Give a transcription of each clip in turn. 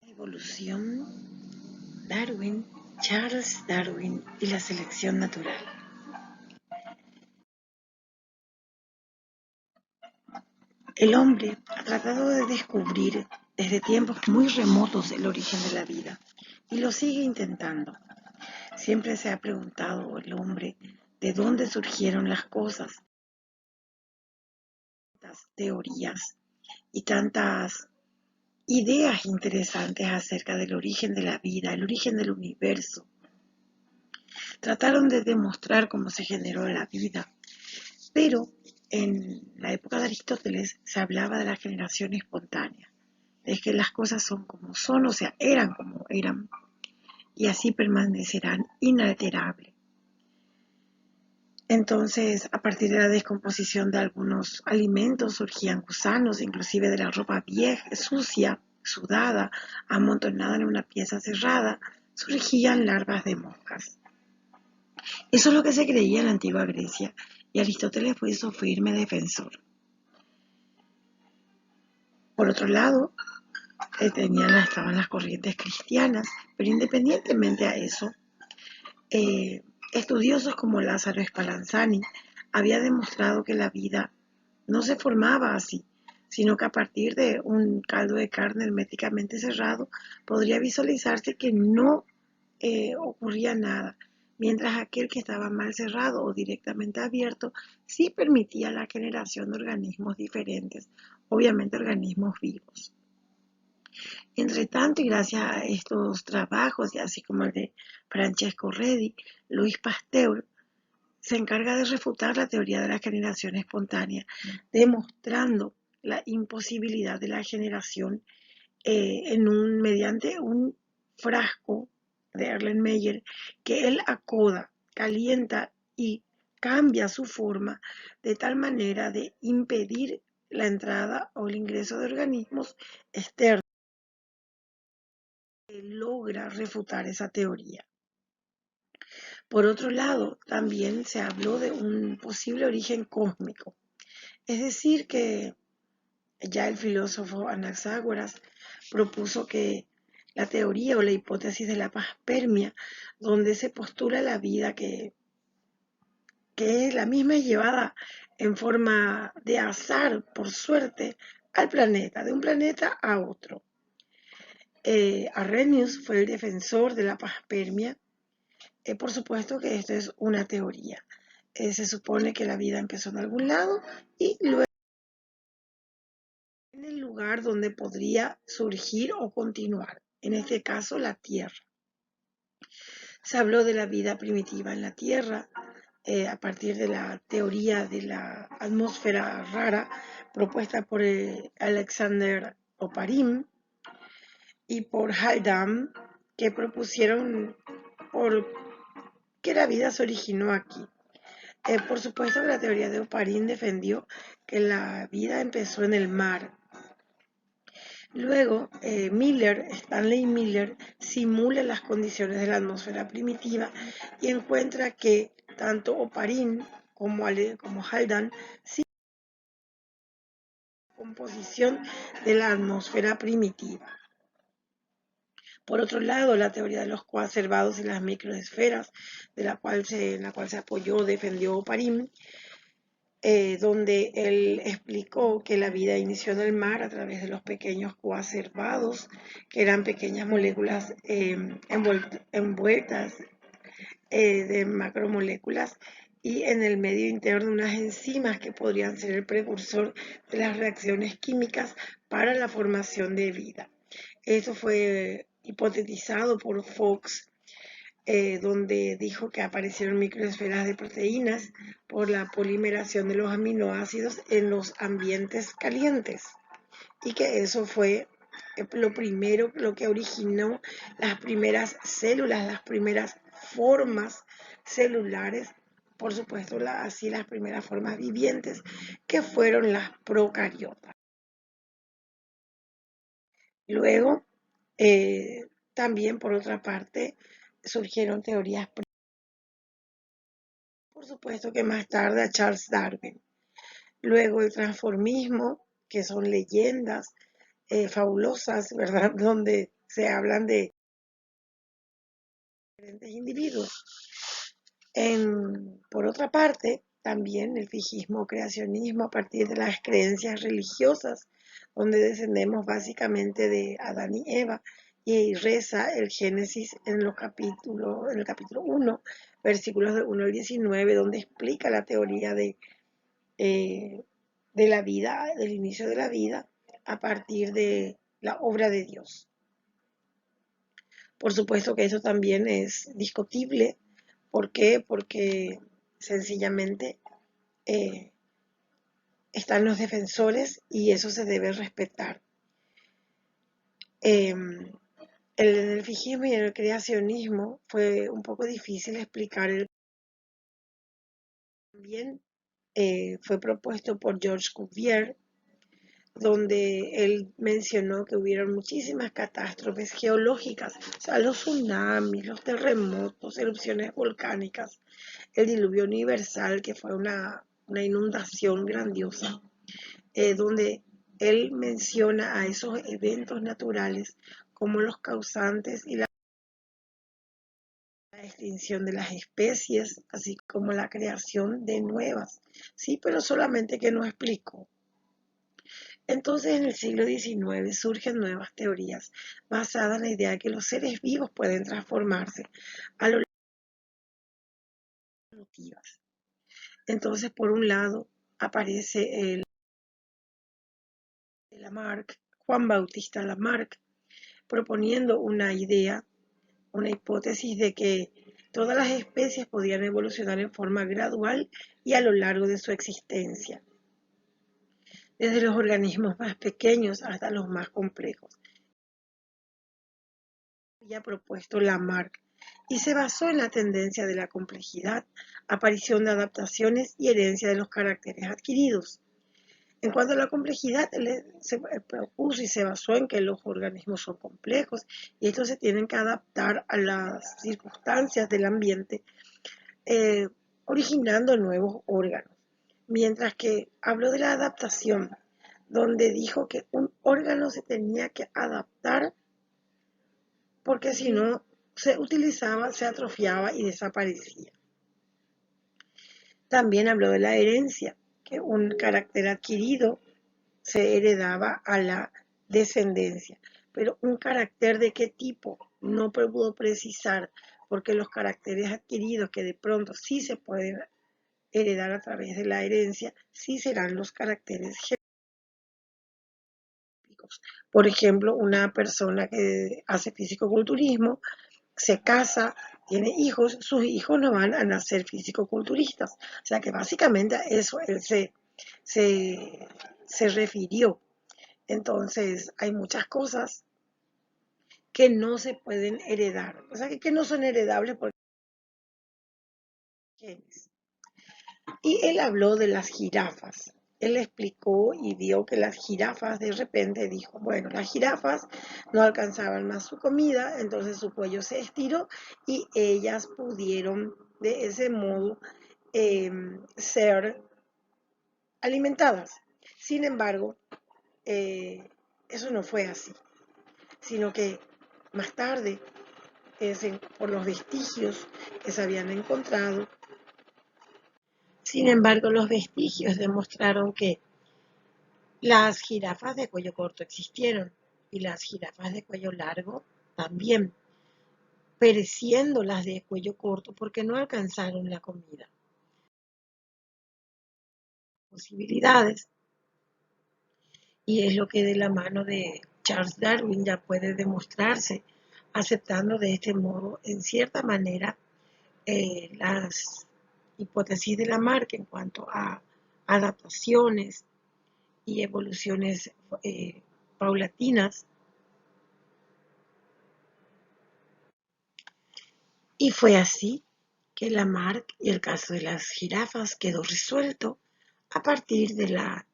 Evolución, Darwin, Charles Darwin y la selección natural. El hombre ha tratado de descubrir desde tiempos muy remotos el origen de la vida y lo sigue intentando. Siempre se ha preguntado el hombre de dónde surgieron las cosas, tantas teorías y tantas ideas interesantes acerca del origen de la vida, el origen del universo. Trataron de demostrar cómo se generó la vida, pero en la época de Aristóteles se hablaba de la generación espontánea, de que las cosas son como son, o sea, eran como eran, y así permanecerán inalterables. Entonces, a partir de la descomposición de algunos alimentos surgían gusanos, inclusive de la ropa vieja, sucia, sudada, amontonada en una pieza cerrada, surgían larvas de moscas. Eso es lo que se creía en la antigua Grecia, y Aristóteles fue su firme defensor. Por otro lado, estaban las corrientes cristianas, pero independientemente a eso, estudiosos como Lázaro Spallanzani había demostrado que la vida no se formaba así, sino que a partir de un caldo de carne herméticamente cerrado podría visualizarse que no ocurría nada, mientras aquel que estaba mal cerrado o directamente abierto sí permitía la generación de organismos diferentes, obviamente organismos vivos. Entre tanto, y gracias a estos trabajos, y así como el de Francesco Redi, Louis Pasteur se encarga de refutar la teoría de la generación espontánea, demostrando la imposibilidad de la generación mediante un frasco de Erlenmeyer que él acoda, calienta y cambia su forma de tal manera de impedir la entrada o el ingreso de organismos externos. Logra refutar esa teoría. Por otro lado, también se habló de un posible origen cósmico, es decir, que ya el filósofo Anaxágoras propuso que la teoría o la hipótesis de la panspermia, donde se postula la vida que es la misma llevada en forma de azar, por suerte, al planeta, de un planeta a otro. Arrhenius fue el defensor de la panspermia. Por supuesto que esto es una teoría. Se supone que la vida empezó en algún lado y luego en el lugar donde podría surgir o continuar, en este caso la Tierra. Se habló de la vida primitiva en la Tierra a partir de la teoría de la atmósfera rara propuesta por Alexander Oparin y por Haldane, que propusieron que la vida se originó aquí. Por supuesto que la teoría de Oparin defendió que la vida empezó en el mar. Luego, Stanley Miller, simula las condiciones de la atmósfera primitiva y encuentra que tanto Oparin como Haldane siguen la composición de la atmósfera primitiva. Por otro lado, la teoría de los coacervados y las microesferas, en la cual se apoyó, defendió Oparin, donde él explicó que la vida inició en el mar a través de los pequeños coacervados, que eran pequeñas moléculas envueltas de macromoléculas, y en el medio interno unas enzimas que podrían ser el precursor de las reacciones químicas para la formación de vida. Esto fue hipotetizado por Fox, donde dijo que aparecieron microesferas de proteínas por la polimeración de los aminoácidos en los ambientes calientes, y que eso fue lo primero, lo que originó las primeras células, las primeras formas celulares, por supuesto así las primeras formas vivientes, que fueron las procariotas. Luego, también por otra parte, surgieron teorías, por supuesto que más tarde a Charles Darwin. Luego el transformismo, que son leyendas fabulosas, ¿verdad? Donde se hablan de diferentes individuos. Por otra parte, también el fijismo o creacionismo a partir de las creencias religiosas, donde descendemos básicamente de Adán y Eva, y reza el Génesis en el capítulo 1, versículos del 1 al 19, donde explica la teoría eh, de la vida, del inicio de la vida, a partir de la obra de Dios. Por supuesto que eso también es discutible. ¿Por qué? Porque sencillamente eh, están los defensores y eso se debe respetar. En el fijismo y en el creacionismo fue un poco difícil explicar. También fue propuesto por George Cuvier, donde él mencionó que hubieron muchísimas catástrofes geológicas, o sea, los tsunamis, los terremotos, erupciones volcánicas, el diluvio universal, que fue una inundación grandiosa, donde él menciona a esos eventos naturales como los causantes y la extinción de las especies, así como la creación de nuevas. Sí, pero solamente que no explicó. Entonces, en el siglo XIX surgen nuevas teorías basadas en la idea de que los seres vivos pueden transformarse a lo largo de las evolutivas. Entonces, por un lado, aparece Lamarck, Juan Bautista Lamarck, proponiendo una idea, una hipótesis de que todas las especies podían evolucionar en forma gradual y a lo largo de su existencia, desde los organismos más pequeños hasta los más complejos. Había propuesto Lamarck y se basó en la tendencia de la complejidad, aparición de adaptaciones y herencia de los caracteres adquiridos. En cuanto a la complejidad, él se propuso y se basó en que los organismos son complejos y estos se tienen que adaptar a las circunstancias del ambiente, eh, originando nuevos órganos. Mientras que habló de la adaptación, donde dijo que un órgano se tenía que adaptar porque si no se utilizaba, se atrofiaba y desaparecía. También habló de la herencia, que un carácter adquirido se heredaba a la descendencia, pero un carácter de qué tipo no pudo precisar, porque los caracteres adquiridos que de pronto sí se pueden heredar a través de la herencia, sí serán los caracteres genéticos. Por ejemplo, una persona que hace fisicoculturismo se casa, tiene hijos, sus hijos no van a nacer fisicoculturistas. O sea que básicamente a eso él se refirió. Entonces, hay muchas cosas que no se pueden heredar, o sea, que no son heredables por genes. Y él habló de las jirafas. Él explicó y vio que las jirafas de repente dijo, bueno, las jirafas no alcanzaban más su comida, entonces su cuello se estiró y ellas pudieron de ese modo ser alimentadas. Sin embargo, eso no fue así, sino que más tarde, por los vestigios que se habían encontrado, sin embargo, los vestigios demostraron que las jirafas de cuello corto existieron y las jirafas de cuello largo también, pereciendo las de cuello corto porque no alcanzaron la comida. Posibilidades. Y es lo que de la mano de Charles Darwin ya puede demostrarse, aceptando de este modo, en cierta manera, las hipótesis de Lamarck en cuanto a adaptaciones y evoluciones paulatinas. Y fue así que Lamarck y el caso de las jirafas quedó resuelto a partir de la...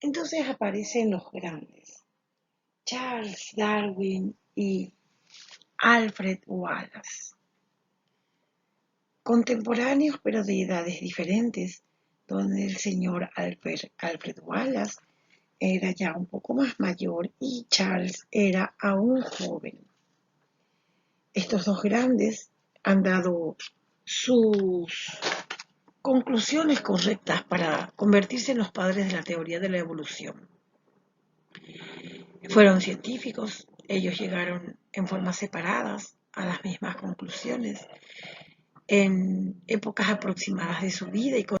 entonces aparecen los grandes, Charles Darwin y Alfred Wallace, contemporáneos pero de edades diferentes, donde el señor Alfred Wallace era ya un poco más mayor y Charles era aún joven. Estos dos grandes han dado sus conclusiones correctas para convertirse en los padres de la teoría de la evolución. Fueron científicos, ellos llegaron en formas separadas a las mismas conclusiones en épocas aproximadas de su vida y con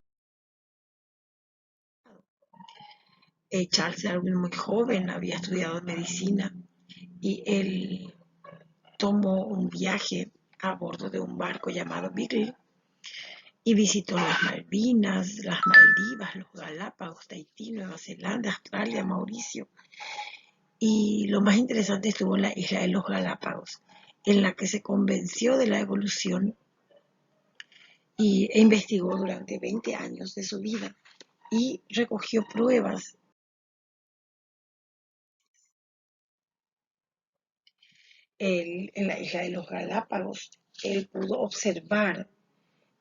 Charles Darwin muy joven había estudiado medicina y él tomó un viaje a bordo de un barco llamado Beagle y visitó las Malvinas, las Maldivas, los Galápagos, Tahití, Nueva Zelanda, Australia, Mauricio. Y lo más interesante estuvo en la isla de los Galápagos, en la que se convenció de la evolución e investigó durante 20 años de su vida y recogió pruebas. En la isla de los Galápagos, él pudo observar,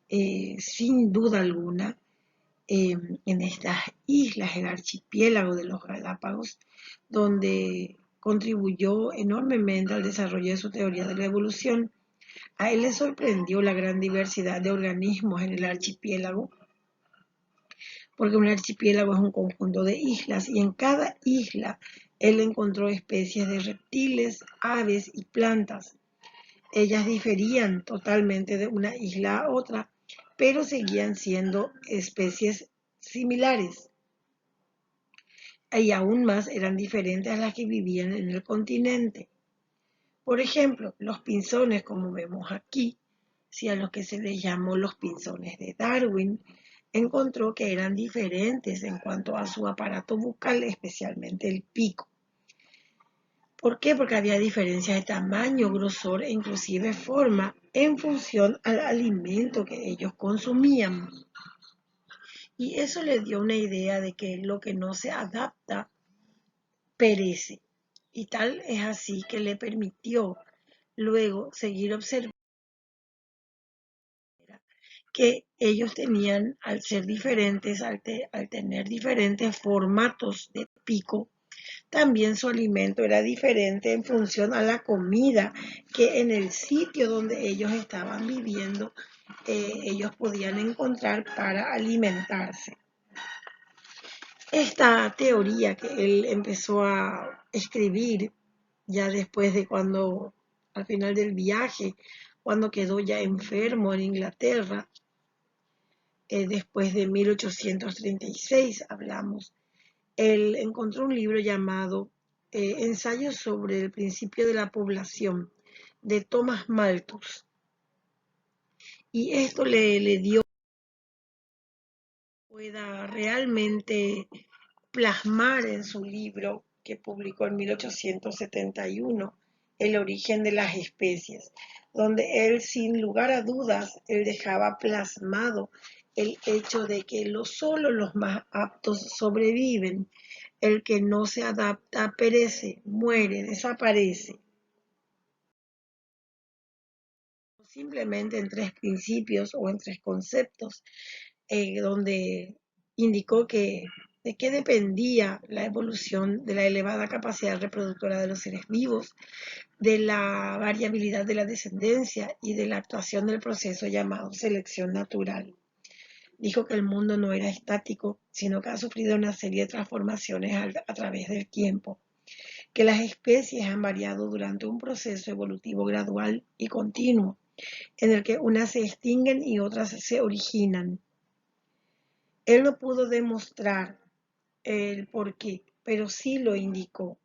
sin duda alguna, en estas islas, el archipiélago de los Galápagos, donde contribuyó enormemente al desarrollo de su teoría de la evolución. A él le sorprendió la gran diversidad de organismos en el archipiélago, porque un archipiélago es un conjunto de islas y en cada isla él encontró especies de reptiles, aves y plantas. Ellas diferían totalmente de una isla a otra, pero seguían siendo especies similares y aún más eran diferentes a las que vivían en el continente. Por ejemplo, los pinzones, como vemos aquí, si a los que se les llamó los pinzones de Darwin, encontró que eran diferentes en cuanto a su aparato bucal, especialmente el pico. ¿Por qué? Porque había diferencias de tamaño, grosor e inclusive forma en función al alimento que ellos consumían. Y eso les dio una idea de que lo que no se adapta perece. Y tal es así que le permitió luego seguir observando que ellos tenían, al ser diferentes, al tener diferentes formatos de pico, también su alimento era diferente en función a la comida que en el sitio donde ellos estaban viviendo, ellos podían encontrar para alimentarse. Esta teoría que él empezó a escribir ya después de cuando, al final del viaje, cuando quedó ya enfermo en Inglaterra, después de 1836 hablamos, él encontró un libro llamado Ensayos sobre el principio de la población, de Thomas Malthus. Y esto le dio pueda realmente plasmar en su libro que publicó en 1871, El origen de las especies, donde él sin lugar a dudas, él dejaba plasmado el hecho de que solo los más aptos sobreviven, el que no se adapta perece, muere, desaparece. Simplemente en tres principios o en tres conceptos, donde indicó que de qué dependía la evolución de la elevada capacidad reproductora de los seres vivos, de la variabilidad de la descendencia y de la actuación del proceso llamado selección natural. Dijo que el mundo no era estático, sino que ha sufrido una serie de transformaciones a través del tiempo, que las especies han variado durante un proceso evolutivo gradual y continuo, en el que unas se extinguen y otras se originan. Él no pudo demostrar el por qué, pero sí lo indicó.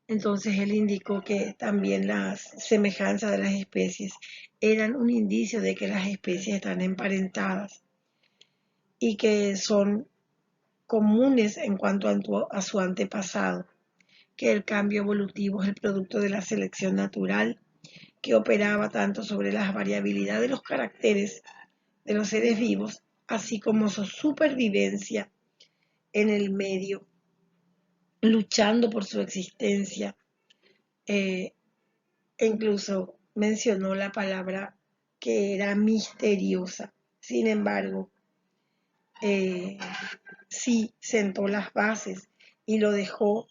Entonces él indicó que también las semejanzas de las especies eran un indicio de que las especies están emparentadas y que son comunes en cuanto a su antepasado, que el cambio evolutivo es el producto de la selección natural que operaba tanto sobre la variabilidad de los caracteres de los seres vivos, así como su supervivencia en el medio, luchando por su existencia. E incluso mencionó la palabra que era misteriosa. Sin embargo, sí sentó las bases y lo dejó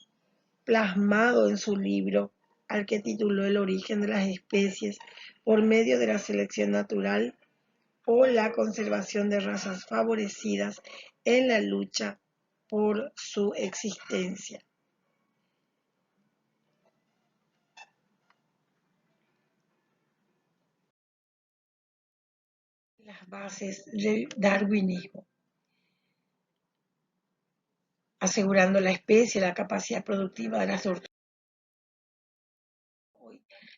plasmado en su libro, al que tituló El origen de las especies por medio de la selección natural o la conservación de razas favorecidas en la lucha por su existencia. Las bases del darwinismo, asegurando la especie, la capacidad productiva de las tortugas,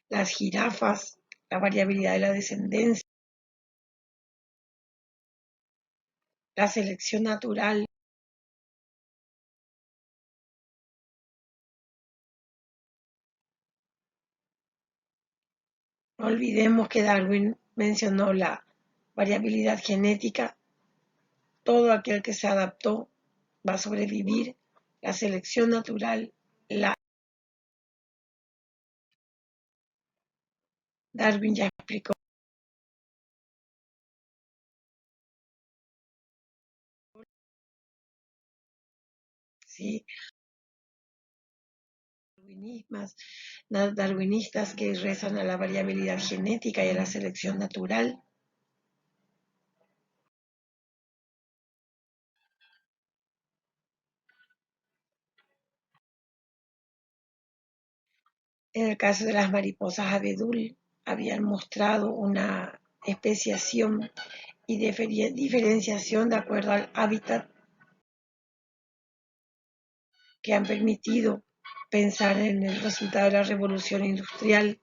las jirafas, la variabilidad de la descendencia, la selección natural. No olvidemos que Darwin mencionó la variabilidad genética. Todo aquel que se adaptó va a sobrevivir. La selección natural, la Darwin ya explicó, ¿sí? Darwinistas que rezan a la variabilidad genética y a la selección natural. En el caso de las mariposas abedul, habían mostrado una especiación y diferenciación de acuerdo al hábitat que han permitido pensar en el resultado de la revolución industrial.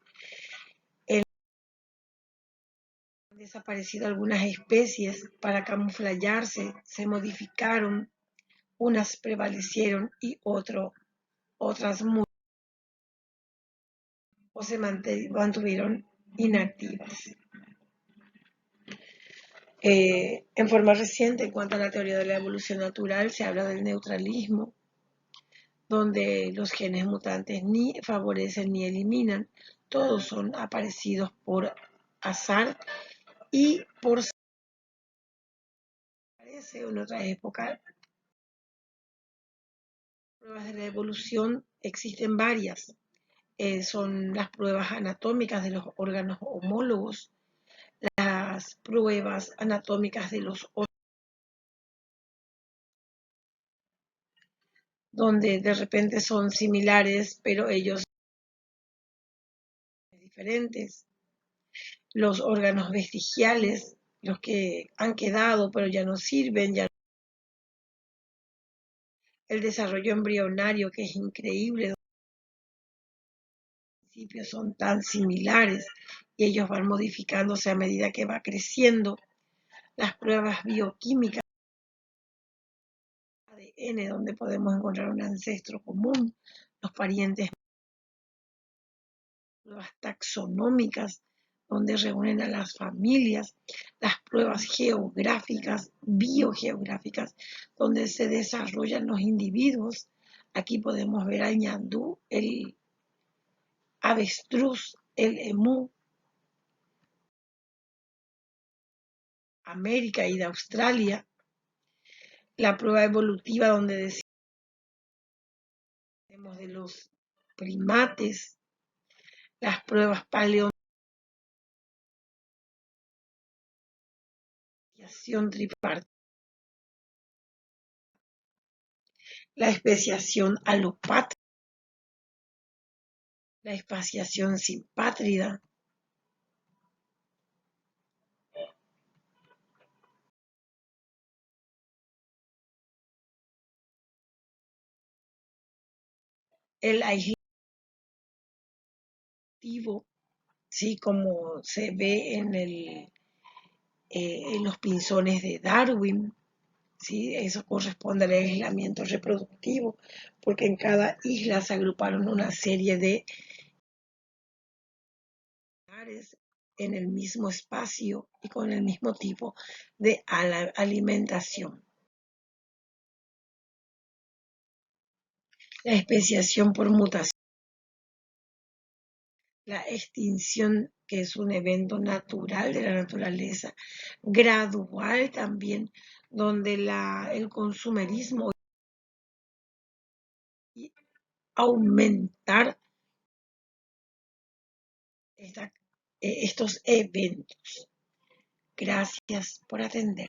Han desaparecido algunas especies para camuflarse, se modificaron, unas prevalecieron y otras o se mantuvieron inactivas. En forma reciente, en cuanto a la teoría de la evolución natural, se habla del neutralismo, donde los genes mutantes ni favorecen ni eliminan, todos son aparecidos por azar y por aparece en otra época. Pruebas de la evolución existen varias. Son las pruebas anatómicas de los órganos homólogos, las pruebas anatómicas de los órganos, donde de repente son similares, pero ellos son diferentes. Los órganos vestigiales, los que han quedado pero ya no sirven, ya el desarrollo embrionario, que es increíble, los principios son tan similares y ellos van modificándose a medida que va creciendo. Las pruebas bioquímicas, ADN, donde podemos encontrar un ancestro común, los parientes, pruebas taxonómicas, donde reúnen a las familias, las pruebas geográficas, biogeográficas, donde se desarrollan los individuos. Aquí podemos ver al ñandú, el avestruz, el emú, América y de Australia. La prueba evolutiva donde decimos de los primates, las pruebas paleontológicas tripartita, la especiación alopátrica, la espaciación simpátrida, el aislativo, ¿sí? Como se ve en los pinzones de Darwin, ¿sí? Eso corresponde al aislamiento reproductivo, porque en cada isla se agruparon una serie de áreas en el mismo espacio y con el mismo tipo de alimentación. La especiación por mutación, la extinción, que es un evento natural de la naturaleza, gradual también, donde el consumerismo y aumentar estos eventos. Gracias por atender.